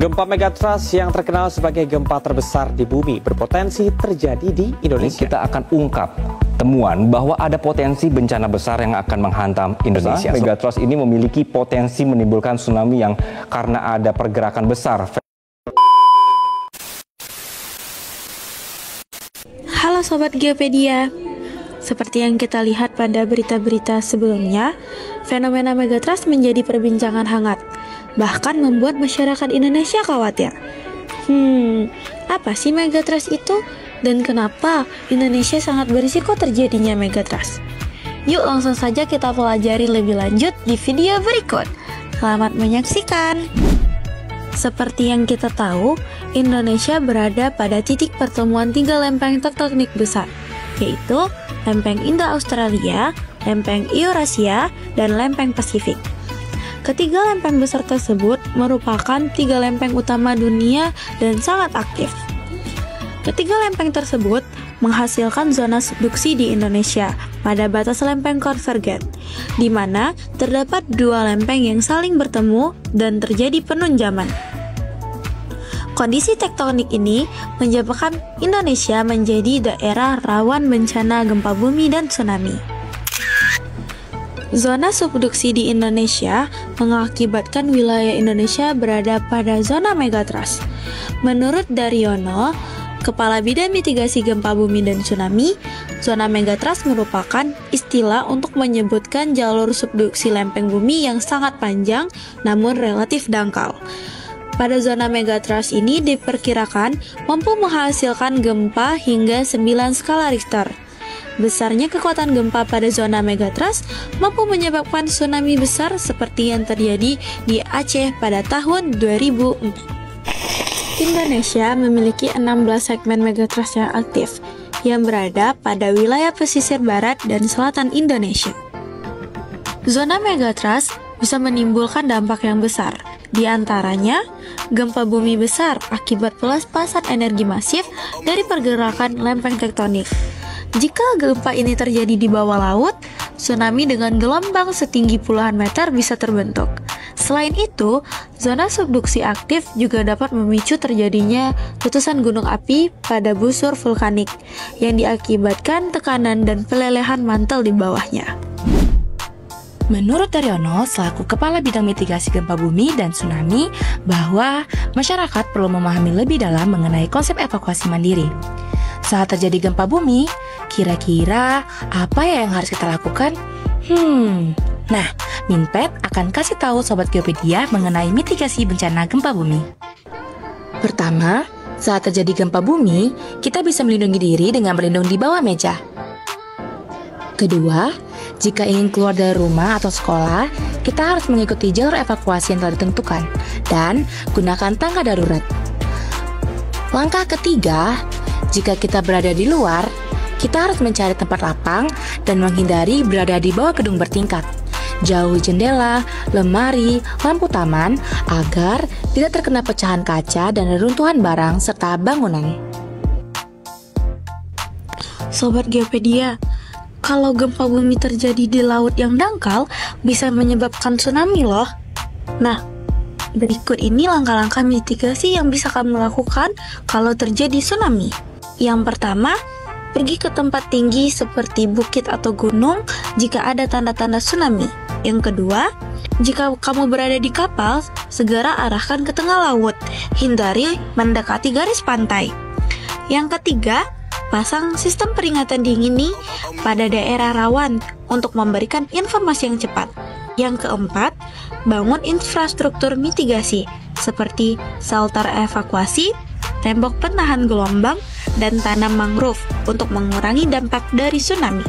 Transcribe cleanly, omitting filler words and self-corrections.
Gempa megatrust yang terkenal sebagai gempa terbesar di bumi berpotensi terjadi di Indonesia. Kita akan ungkap temuan bahwa ada potensi bencana besar yang akan menghantam Indonesia. Megatrust ini memiliki potensi menimbulkan tsunami yang karena ada pergerakan besar. Halo Sobat Geopedia. Seperti yang kita lihat pada berita-berita sebelumnya, fenomena megatrust menjadi perbincangan hangat, bahkan membuat masyarakat Indonesia khawatir. Apa sih megatrust itu? Dan kenapa Indonesia sangat berisiko terjadinya megatrust? Yuk langsung saja kita pelajari lebih lanjut di video berikut. Selamat menyaksikan! Seperti yang kita tahu, Indonesia berada pada titik pertemuan 3 lempeng tektonik besar, yaitu lempeng Indo-Australia, lempeng Eurasia, dan lempeng Pasifik. Ketiga lempeng besar tersebut merupakan 3 lempeng utama dunia dan sangat aktif. Ketiga lempeng tersebut menghasilkan zona subduksi di Indonesia pada batas lempeng konvergen, di mana terdapat 2 lempeng yang saling bertemu dan terjadi penunjaman. Kondisi tektonik ini menyebabkan Indonesia menjadi daerah rawan bencana gempa bumi dan tsunami. Zona subduksi di Indonesia mengakibatkan wilayah Indonesia berada pada zona megatrust. Menurut Daryono, Kepala Bidang Mitigasi Gempa Bumi dan Tsunami, zona megatrust merupakan istilah untuk menyebutkan jalur subduksi lempeng bumi yang sangat panjang namun relatif dangkal. Pada zona megatrust ini diperkirakan mampu menghasilkan gempa hingga 9 skala Richter. Besarnya kekuatan gempa pada zona megatrust mampu menyebabkan tsunami besar seperti yang terjadi di Aceh pada tahun 2004. Indonesia memiliki 16 segmen megatrust yang aktif, yang berada pada wilayah pesisir barat dan selatan Indonesia. Zona megatrust bisa menimbulkan dampak yang besar, di antaranya gempa bumi besar akibat pelepasan energi masif dari pergerakan lempeng tektonik. Jika gempa ini terjadi di bawah laut, tsunami dengan gelombang setinggi puluhan meter bisa terbentuk. Selain itu, zona subduksi aktif juga dapat memicu terjadinya letusan gunung api pada busur vulkanik yang diakibatkan tekanan dan pelelehan mantel di bawahnya. Menurut Daryono, selaku Kepala Bidang Mitigasi Gempa Bumi dan Tsunami, bahwa masyarakat perlu memahami lebih dalam mengenai konsep evakuasi mandiri. Saat terjadi gempa bumi, kira-kira apa ya yang harus kita lakukan? Nah, Minpet akan kasih tahu Sobat Geopedia mengenai mitigasi bencana gempa bumi. Pertama, saat terjadi gempa bumi, kita bisa melindungi diri dengan berlindung di bawah meja. Kedua, jika ingin keluar dari rumah atau sekolah, kita harus mengikuti jalur evakuasi yang telah ditentukan dan gunakan tangga darurat. Langkah ketiga, jika kita berada di luar, kita harus mencari tempat lapang dan menghindari berada di bawah gedung bertingkat. Jauhi jendela, lemari, lampu taman agar tidak terkena pecahan kaca dan reruntuhan barang serta bangunan. Sobat Geopedia, kalau gempa bumi terjadi di laut yang dangkal, bisa menyebabkan tsunami loh. Nah, berikut ini langkah-langkah mitigasi yang bisa kamu lakukan kalau terjadi tsunami. Yang pertama, pergi ke tempat tinggi seperti bukit atau gunung jika ada tanda-tanda tsunami. Yang kedua, jika kamu berada di kapal, segera arahkan ke tengah laut. Hindari mendekati garis pantai. Yang ketiga, pasang sistem peringatan dini pada daerah rawan untuk memberikan informasi yang cepat. Yang keempat, bangun infrastruktur mitigasi seperti shelter evakuasi, tembok penahan gelombang, dan tanam mangrove untuk mengurangi dampak dari tsunami.